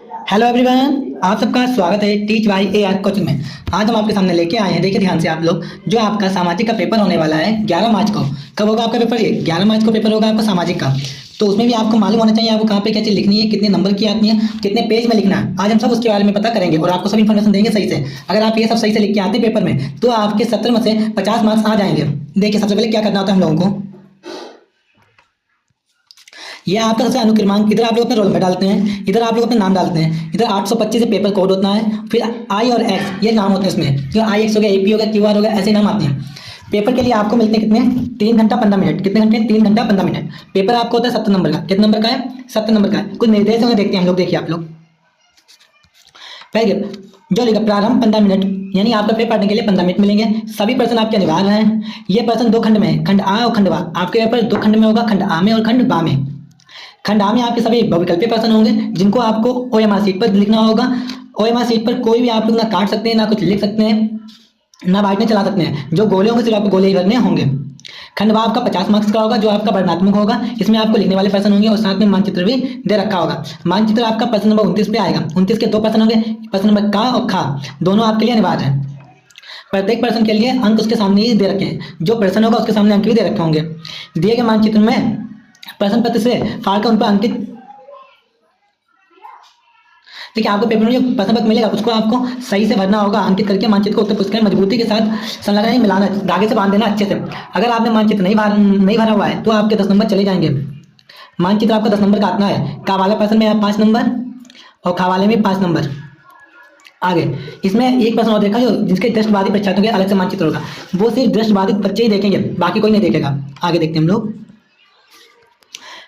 Hello everyone, आप सबका स्वागत है टीच बाय एआर कोचिंग में। आज हम आपके सामने लेके आए हैं, देखिए ध्यान से आप लोग, जो आपका सामाजिक का पेपर होने वाला है 11 मार्च को। कब होगा आपका पेपर? ये 11 मार्च को पेपर होगा आपका सामाजिक का। तो उसमें भी आपको मालूम होना चाहिए आपको कहाँ पे क्या चीज़ लिखनी है, कितने नंबर की आती है, कितने पेज में लिखना है। आज हम सब उसके बारे में पता करेंगे और आपको सब इन्फॉर्मेशन देंगे सही से। अगर आप ये सब सही से लिख के आते पेपर में तो आपके 70 में से 50 मार्क्स आ जाएंगे। देखिए सबसे पहले क्या करना होता है हम लोगों को, ये आपका सबसे अनुक्रमांक, इधर आप लोग अपना रोल नंबर डालते हैं, इधर आप लोग अपना नाम डालते हैं, इधर 825 से पेपर कोड होता है, फिर आई और एक्स ये नाम होते हैं इसमें, जो आई एक्स हो गया, एपी हो गया, क्यूआर हो गया, ऐसे नाम आते हैं। पेपर के लिए आपको मिलते हैं कितने? 3 घंटा 15 मिनट। कितने घंटे? 3 घंटा 15 मिनट। पेपर आपको होता है 70 नंबर का। कितने नंबर का है? 70 नंबर का है। कुछ निर्देश होंगे, देखते हैं हम लोग। देखिए आप लोग, पहले जो लिखा प्रारंभ 15 मिनट, यानी आपका पेपर पढ़ने के लिए 15 मिनट मिलेंगे। सभी प्रश्न आपके अनिवार्य हैं। ये प्रश्न 2 खंड में है, खंड आ और खंड बा। आपके पेपर 2 खंड में होगा, खंड आ में और खंड बा में। खंड आ में आपके सभी बहुविकल्पीय प्रश्न होंगे, जिनको आपको ओएमआर शीट पर लिखना होगा। ओएमआर शीट पर कोई भी आप लोग ना काट सकते हैं, ना कुछ लिख सकते हैं, ना बाइक में चला सकते हैं। जो गोले होंगे सिर्फ आपको गोले ही भरने होंगे। खंड बा आपका 50 मार्क्स का होगा, जो आपका वर्णनात्मक होगा। इसमें आपको लिखने वाले प्रश्न होंगे और साथ में मानचित्र भी दे रखा होगा। मानचित्र आपका प्रश्न नंबर 29 पे आएगा। 29 के 2 प्रश्न होंगे, प्रश्न नंबर का और खा, दोनों आपके लिए अनिवार्य है। प्रत्येक प्रश्न के लिए अंक उसके सामने ही दे रखे हैं, जो प्रश्न होगा उसके सामने अंक भी दे रखे होंगे। दिए गए मानचित्र में प्रश्न पत्र से फाड़ कर उन पर अंकित, देखिए आपको पेपर में जो प्रश्न पत्र मिलेगा उसको आपको सही से भरना होगा, अंकित करके मानचित्र को उत्तर पुस्तिका में मजबूती के साथ संलग्न नहीं मिलाना, धागे से बांध देना अच्छे से। अगर आपने मानचित्र नहीं भरा हुआ है तो आपके 10 नंबर चले जाएंगे। मानचित्र आपका 10 नंबर का आतना है। का वाला प्रश्न में 5 नंबर और खा वाले में 5 नंबर। आगे इसमें एक प्रश्न और देखा, जो जिसके दृष्टिबाधित परीक्षार्थियों के अलग से मानचित्र होगा, वो सिर्फ दृष्टिबाधित बच्चे ही देखेंगे, बाकी कोई नहीं देखेगा। आगे देखते हैं हम लोग।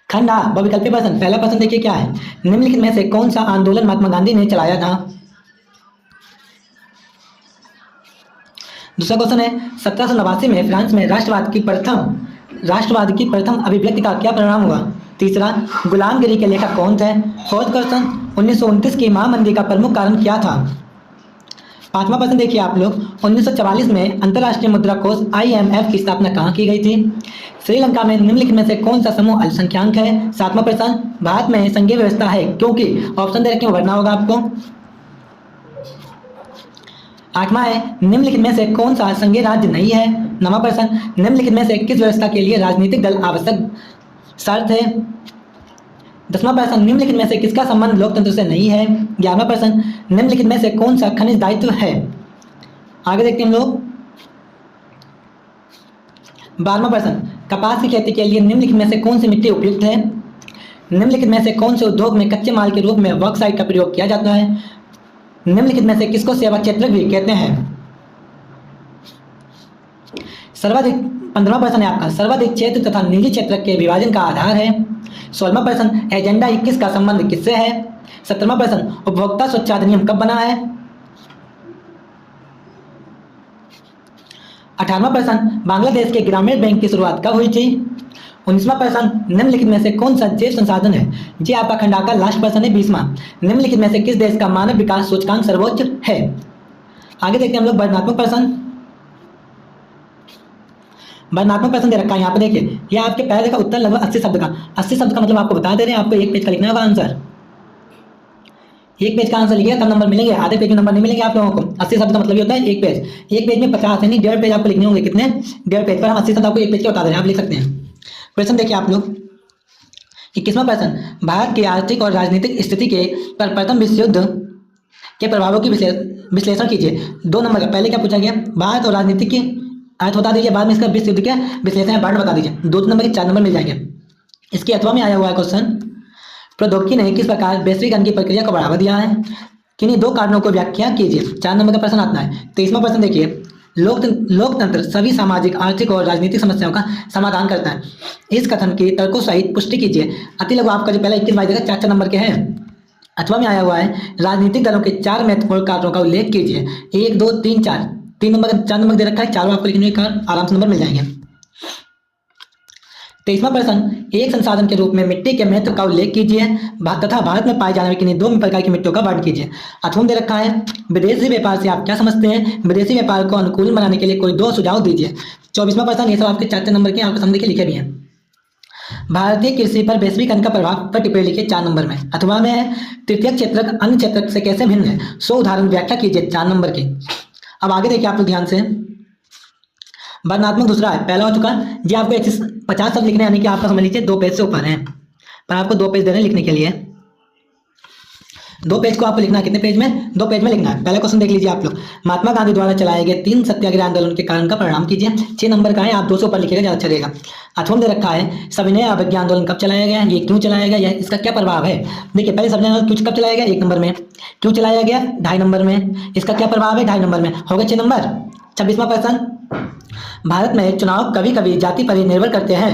खंड आ बहुविकल्पीय प्रश्न। पहला प्रश्न देखिए क्या है, निम्नलिखित में से कौन सा आंदोलन महात्मा गांधी ने चलाया था? दूसरा क्वेश्चन है, 1789 में फ्रांस में राष्ट्रवाद की प्रथम अभिव्यक्ति का क्या परिणाम हुआ? तीसरा, गुलामगिरी के लेखक कौन थे? फोर्थ क्वेश्चन, 1929 की महामंदी का प्रमुख कारण क्या था? पांचवा प्रश्न देखिए आप लोग, 1944 में अंतर्राष्ट्रीय मुद्रा कोष IMF की स्थापना कहाँ की गई थी? श्रीलंका में निम्नलिखित में से कौन सा समूह अल्पसंख्याक है? सातवां प्रश्न, भारत में संघीय व्यवस्था है क्योंकि, ऑप्शन दे रखे हैं, भरना होगा आपको। आठवां है, निम्नलिखित में से कौन सा संघीय राज्य नहीं है? नौवां प्रश्न, निम्नलिखित में से किस व्यवस्था के लिए राजनीतिक दल आवश्यक शर्त है? 10वां प्रश्न, निम्नलिखित में से किसका संबंध लोकतंत्र से नहीं है? 11वां प्रश्न, निम्नलिखित में से कौन सा खनिज दायित्व है? आगे देखते हैं हम लोग। 12वां प्रश्न, कपास की खेती के लिए निम्नलिखित में से कौन सी मिट्टी उपयुक्त है? निम्नलिखित में से कौन से उद्योग में कच्चे माल के रूप में बॉक्साइट का प्रयोग किया जाता है? निम्नलिखित में से किसको सेवा क्षेत्र भी कहते हैं? सर्वाधिक 15वां प्रश्न है आपका, सर्वाधिक क्षेत्र तथा निजी क्षेत्र के विभाजन का आधार है। 16वां प्रश्न, एजेंडा 21 का संबंध किससे है? 17वां प्रश्न, उपभोक्ता स्वच्छ अधिनियम कब बना है? 18वां प्रश्न, बांग्लादेश के ग्रामीण बैंक की शुरुआत कब हुई थी? 19वां प्रश्न, निम्नलिखित में से कौन सा जैव संसाधन है? जी आपका खंडा का लास्ट प्रश्न है 20वां, निम्नलिखित में से किस देश का मानव विकास सूचकांक सर्वोच्च है? आगे देखते हैं हम लोग वर्णनात्मक प्रश्न। वर्णनात्मक प्रश्न दे रखा है यहाँ पे, देखिए यह आपके पहले का उत्तर लगभग 80 शब्द का। 80 शब्द का मतलब आपको बता दे रहे हैं, आपको एक पेज का लिखना होगा आंसर। एक पेज का आंसर लिखिए तब नंबर मिलेंगे, आधे पेज में नंबर नहीं मिलेंगे आप लोगों को। 80 शब्द का मतलब ये होता है एक पेज। एक पेज में 50 यानी 1.5 पेज आपको लिखने होंगे। कितने? 1.5 पेज पर हम 80 शब्द आपको एक पेज के बता दे रहे हैं, आप लिख सकते हैं। क्वेश्चन देखिए आप लोग, 21वां प्रश्न, भारत की आर्थिक और राजनीतिक स्थिति के पर प्रथम विश्व युद्ध के प्रभावों की विश्लेषण कीजिए। 2 नंबर का, पहले क्या पूछा गया? भारत और राजनीति की अर्थ बता दीजिए, बाद में इसका विश्व युद्ध के विश्लेषण या वर्ण बता दीजिए। 2 नंबर के 4 नंबर मिल जाएंगे। इसके अथवा में आया हुआ है क्वेश्चन, प्रौद्योगिकी ने किस प्रकार वैश्वीकरण की प्रक्रिया को बढ़ावा दिया है? किन्हीं 2 कारणों को व्याख्या कीजिए। 4 नंबर का प्रश्न आता है। 23वां प्रश्न देखिए, लोकतंत्र सभी सामाजिक, आर्थिक और राजनीतिक समस्याओं का समाधान करता है। इस कथन की तर्कों सहित पुष्टि कीजिए। अति लघु आपका जो पहला 21 बाई देगा 4 नंबर के हैं। अथवा में आया हुआ है, राजनीतिक दलों के 4 महत्वपूर्ण कार्यों का उल्लेख कीजिए। 1 2 3 4, 3 नंबर 4 नंबर दे रखा है, चारों आपको लिखने का आराम से नंबर मिल जाएंगे। 23वां प्रश्न, एक संसाधन के रूप में मिट्टी के महत्व का उल्लेख कीजिए तथा भारत में पाए जाने वाली 2 प्रकार की मिट्टियों का वर्ण कीजिए। अथवा दे रखा है, विदेशी व्यापार से आप क्या समझते हैं? विदेशी व्यापार को अनुकूल बनाने के लिए कोई 2 सुझाव दीजिए। 24वां प्रश्न, ये सब आपके 4 नंबर के आपके सामने लिखे भी हैं। भारतीय कृषि पर वैश्वीकरण का प्रभाव पर टिप्पणी लिखिए 4 नंबर में। अथवा में है तृतीयक क्षेत्रक अन्य क्षेत्रक से कैसे भिन्न है, 100 उदाहरण व्याख्या कीजिए 4 नंबर की। अब आगे देखिए आप लोग ध्यान से, वर्णनात्मक दूसरा है, पहला हो चुका जी। आपको 150 शब्द लिखने, यानी कि आपका समझ लीजिए 2 पेज से ऊपर है, पर आपको 2 पेज दे रहे हैं लिखने के लिए। 2 पेज को आपको लिखना है, कितने पेज में? 2 पेज में लिखना है। पहला क्वेश्चन देख लीजिए आप लोग, महात्मा गांधी द्वारा चलाए गए 3 सत्याग्रह आंदोलन के कारण का परिणाम कीजिए। 6 नंबर का है, आप 2 से ऊपर लिखिएगा, ज्यादा अच्छा रहेगा। अथवा दे रखा है सविनय अवज्ञा आंदोलन कब चलाया गया, ये क्यों चलाया गया, यह इसका क्या प्रभाव है। देखिए पहले सविनय आंदोलन कब चलाया गया, 1 नंबर में। क्यों चलाया गया, 2.5 नंबर में। इसका क्या प्रभाव है, 2.5 नंबर में। हो गया 6 नंबर। 26वां प्रश्न, भारत में चुनाव कभी कभी जाति पर ही निर्भर करते हैं,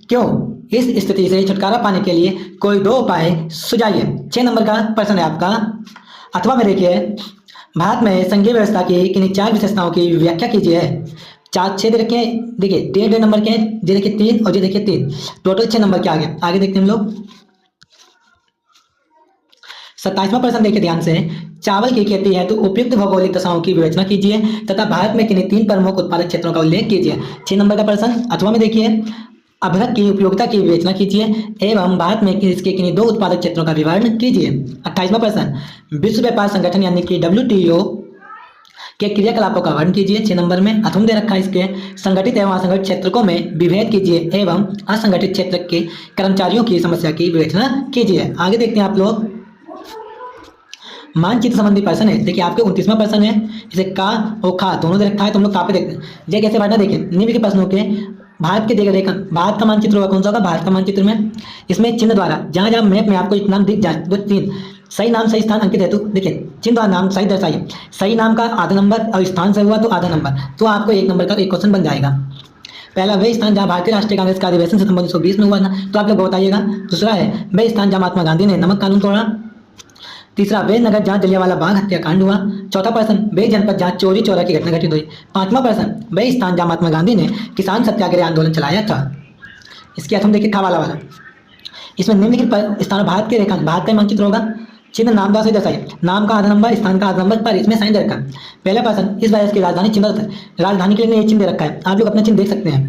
क्यों? इस स्थिति से छुटकारा पाने के लिए कोई 2 उपाय सुझाइए। 6 नंबर का प्रश्न है आपका। अथवा में देखिए, भारत में संघीय व्यवस्था की किन्हीं 4 विशेषताओं की व्याख्या कीजिए। 4 6 रखे, देखिए 1.5 नंबर के, ये देखिए 3 और ये देखिए 3, टोटल 6 नंबर के। आगे देखते हैं हम लोग। 27वां प्रश्न देखिए ध्यान से, चावल की खेती है तो उपयुक्त भौगोलिक दशाओं की विवेचना कीजिए तथा भारत में किन्हीं 3 प्रमुख उत्पादक क्षेत्रों का उल्लेख कीजिए। 6 नंबर का प्रश्न। अथवा में देखिए, अभ्रक की उपयोगिता की विवेचना कीजिए एवं भारत में इसके किन्हीं 2 उत्पादक क्षेत्रों का विवरण कीजिए। 28वां प्रश्न, विश्व व्यापार संगठन यानी कि WTO के क्रियाकलापों का वर्णन कीजिए। 6 नंबर में। अथवा दे रखा है इसके, संगठित एवं असंगठित क्षेत्रों में विभेद कीजिए एवं असंगठित क्षेत्र के कर्मचारियों की समस्या की विवेचना कीजिए। आगे देखते हैं आप लोग, मानचित्र संबंधी प्रश्न है। देखिए आपके 29वां प्रश्न है, इसे का और खा दोनों दे रखा है, तो हम लोग का पे देखते हैं। ये कैसे बढ़ना, देखिए निम्न के प्रश्नों के भारत के देखा देखा भारत का मानचित्र होगा, कौन सा होगा, भारत का मानचित्र में इसमें चिन्ह द्वारा जहां जहां मैप में आपको एक नाम दिख जाए, 2 3 सही नाम सही स्थान अंकित है, तो देखिए चिन्ह द्वारा नाम सही दर्शाइए। सही नाम का आधा नंबर और स्थान सही हुआ तो आधा नंबर, तो आपको 1 नंबर का एक क्वेश्चन बन जाएगा। पहला वह स्थान जहां भारतीय राष्ट्रीय कांग्रेस का अधिवेशन सितंबर 1920 में हुआ था, तो आप लोग बताइएगा। दूसरा है वह स्थान जहां महात्मा गांधी ने नमक कानून तोड़ा। तीसरा वे नगर जहां जलियांवाला बाग हत्याकांड हुआ। चौथा प्रश्न, वे जनपद जहां चोरी चौरा की घटना घटित हुई। 5वां प्रश्न, वे स्थान जहां महात्मा गांधी ने किसान सत्याग्रह आंदोलन चलाया था। इसके अर्थम देखिए खा वाला इसमें निम्नलिखित स्थान भारत के रेखा, भारत का मानचित्र होगा। चिन्ह नाम से दर्शाइए, नाम का आधा नंबर, स्थान का आधा नंबर, पर इसमें साइन दे रखा है। पहला प्रश्न, इस राज्य की राजधानी चिन्ह, राजधानी के लिए ये चिन्ह दे रखा है, आप लोग अपना चिन्ह देख सकते हैं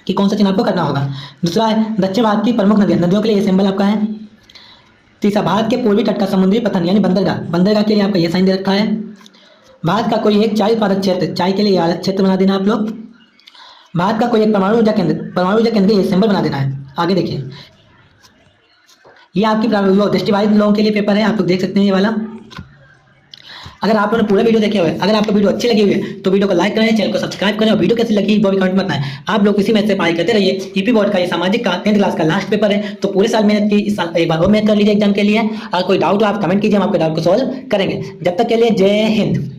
कि कौन सा चिन्ह आपको करना होगा। दूसरा है दक्षिण भारत की प्रमुख नदियां, नदियों के लिए ये सिंबल आपका है। तीसरा, भारत के पूर्वी तट का समुद्री पतन यानी बंदरगाह, बंदरगाह के लिए आपका ये साइन दे रखा है। भारत का कोई एक चाय उत्पादक क्षेत्र, चाय के लिए अलग क्षेत्र बना देना आप लोग। भारत का कोई एक परमाणु ऊर्जा केंद्र, परमाणु ऊर्जा केंद्र ये सिंबल बना देना है। आगे देखिए, ये आपकी दृष्टिबाधित लोगों के लिए पेपर है, आप लोग देख सकते हैं ये वाला। अगर आप लोगों ने पूरा वीडियो देखे हुए, अगर आपको वीडियो अच्छी लगी हुई है तो वीडियो को लाइक करें, चैनल को सब्सक्राइब करें और वीडियो कैसी लगी वो भी कमेंट में बताएं। आप लोग इसी में से पढ़ाई करते रहिए। ईपी बोर्ड का ये सामाजिक का 10th क्लास का लास्ट पेपर है, तो पूरे साल मेहनत की, इस साल एक बार और मेहनत कर लीजिए एग्जाम के लिए। और कोई डाउट हो आप कमेंट कीजिए, हम आपके डाउट को सॉल्व करेंगे। जब तक के लिए जय हिंद।